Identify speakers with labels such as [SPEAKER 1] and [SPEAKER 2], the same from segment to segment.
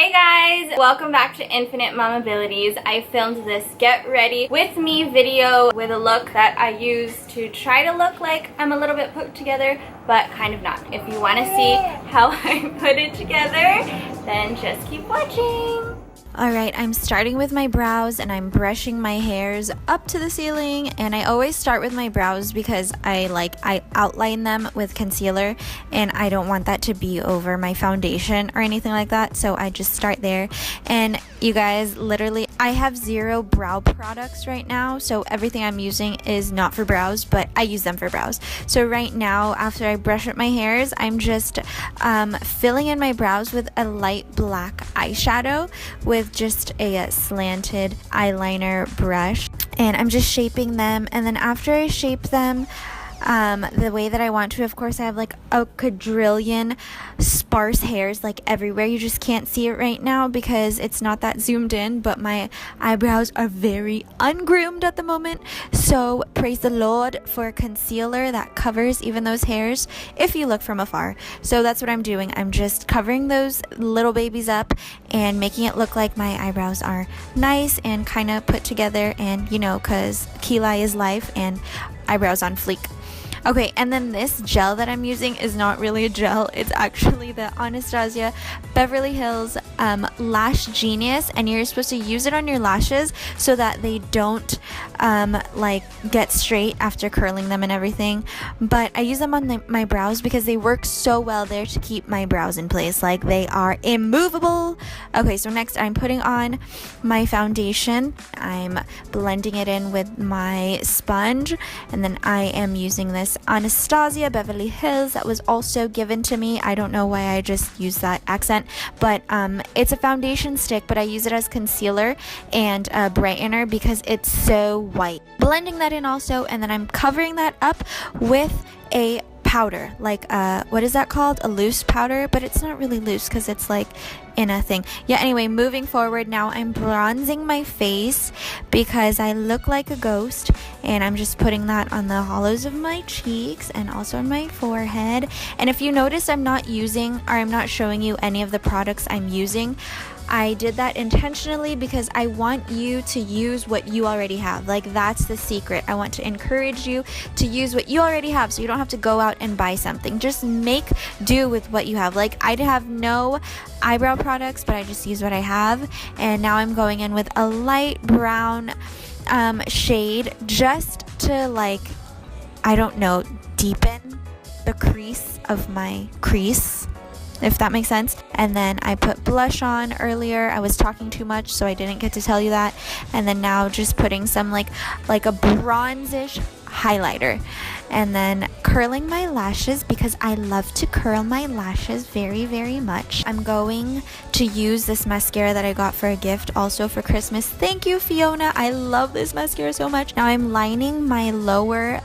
[SPEAKER 1] Hey guys, welcome back to Infinite Mom Abilities. I filmed this get ready with me video with a look that I use to try to look like I'm a little bit put together, but kind of not. If you want to see how I put it together, then just keep watching. Alright, I'm starting with my brows and I'm brushing my hairs up to the ceiling, and I always start with my brows because I outline them with concealer and I don't want that to be over my foundation or anything like that, so I just start there. And you guys, literally I have zero brow products right now, so everything I'm using is not for brows, but I use them for brows. So right now, after I brush up my hairs, I'm just filling in my brows with a light black eyeshadow with just a slanted eyeliner brush, and I'm just shaping them. And then after I shape them the way that I want to, of course I have like a quadrillion sparse hairs like everywhere. You just can't see it right now because it's not that zoomed in, but my eyebrows are very ungroomed at the moment, so praise the Lord for concealer that covers even those hairs if you look from afar. So that's what I'm doing. I'm just covering those little babies up and making it look like my eyebrows are nice and kind of put together, and you know, because Kila is life and eyebrows on fleek. Okay, and then this gel that I'm using is not really a gel. It's actually the Anastasia Beverly Hills Lash Genius, and you're supposed to use it on your lashes so that they don't like get straight after curling them and everything. But I use them on my brows because they work so well there to keep my brows in place. Like, they are immovable. Okay, so next I'm putting on my foundation. I'm blending it in with my sponge, and then I am using this Anastasia Beverly Hills that was also given to me. I don't know why I just used that accent, but it's a foundation stick, but I use it as concealer and brightener because it's so white. Blending that in also, and then I'm covering that up with a powder, like what is that called? A loose powder, but it's not really loose because it's like in a thing. Yeah, anyway, moving forward, now I'm bronzing my face because I look like a ghost, and I'm just putting that on the hollows of my cheeks and also on my forehead. And if you notice, I'm not showing you any of the products I'm using. I did that intentionally because I want you to use what you already have. Like, that's the secret. I want to encourage you to use what you already have, so you don't have to go out and buy something. Just make do with what you have. Like, I have no eyebrow products, but I just use what I have. And now I'm going in with a light brown shade just to, like, I don't know, deepen the crease of my crease, if that makes sense. And then I put blush on earlier. I was talking too much, so I didn't get to tell you that. And then now just putting some like a bronzish highlighter, and then curling my lashes because I love to curl my lashes very, very much. I'm going to use this mascara that I got for a gift also for Christmas. Thank you, Fiona. I love this mascara so much. Now I'm lining my lower,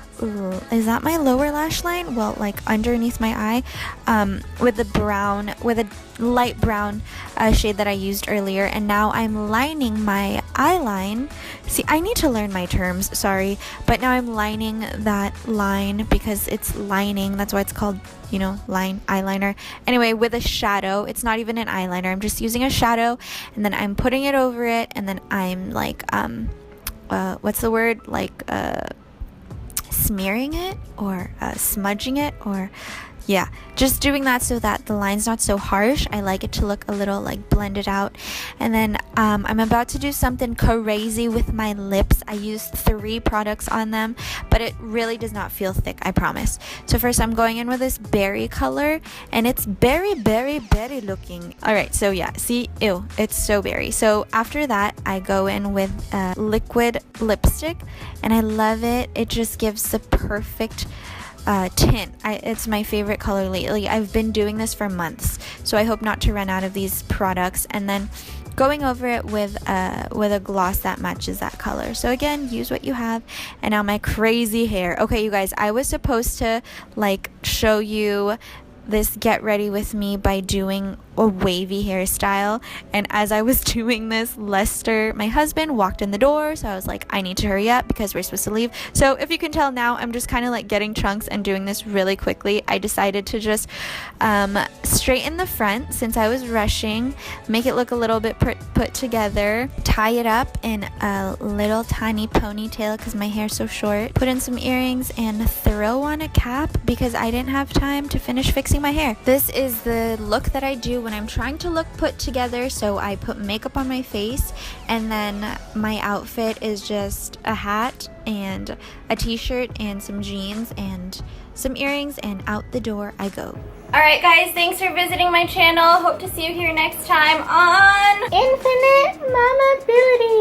[SPEAKER 1] is that my lower lash line? Well, like underneath my eye, with a light brown shade that I used earlier. And now I'm lining my eyeline. See, I need to learn my terms, sorry, but now I'm lining that line because it's lining, that's why it's called, you know, eyeliner. Anyway, with a shadow. It's not even an eyeliner, I'm just using a shadow, and then I'm putting it over it, and then I'm like what's the word, like smearing it or smudging it, or yeah, just doing that so that the line's not so harsh. I like it to look a little like blended out. And then I'm about to do something crazy with my lips. I used 3 products on them, but it really does not feel thick, I promise. So first I'm going in with this berry color, and it's berry looking. Alright, so yeah, see, ew, it's so berry. So after that I go in with a liquid lipstick, and I love it. It just gives the perfect tint. It's my favorite color lately. I've been doing this for months, so I hope not to run out of these products. And then going over it with a gloss that matches that color. So again, use what you have. And now my crazy hair. Okay, you guys, I was supposed to like show you this get ready with me by doing a wavy hairstyle, and as I was doing this, Lester, my husband, walked in the door, so I was like, I need to hurry up because we're supposed to leave. So if you can tell now, I'm just kind of like getting chunks and doing this really quickly. I decided to just straighten the front since I was rushing, make it look a little bit put together, tie it up in a little tiny ponytail because my hair's so short, put in some earrings, and throw on a cap because I didn't have time to finish fixing my hair. This is the look that I do when I'm trying to look put together. So I put makeup on my face, and then my outfit is just a hat and a t-shirt and some jeans and some earrings, and out the door I go. Alright guys, thanks for visiting my channel. Hope to see you here next time on Infinite Mama Abilities.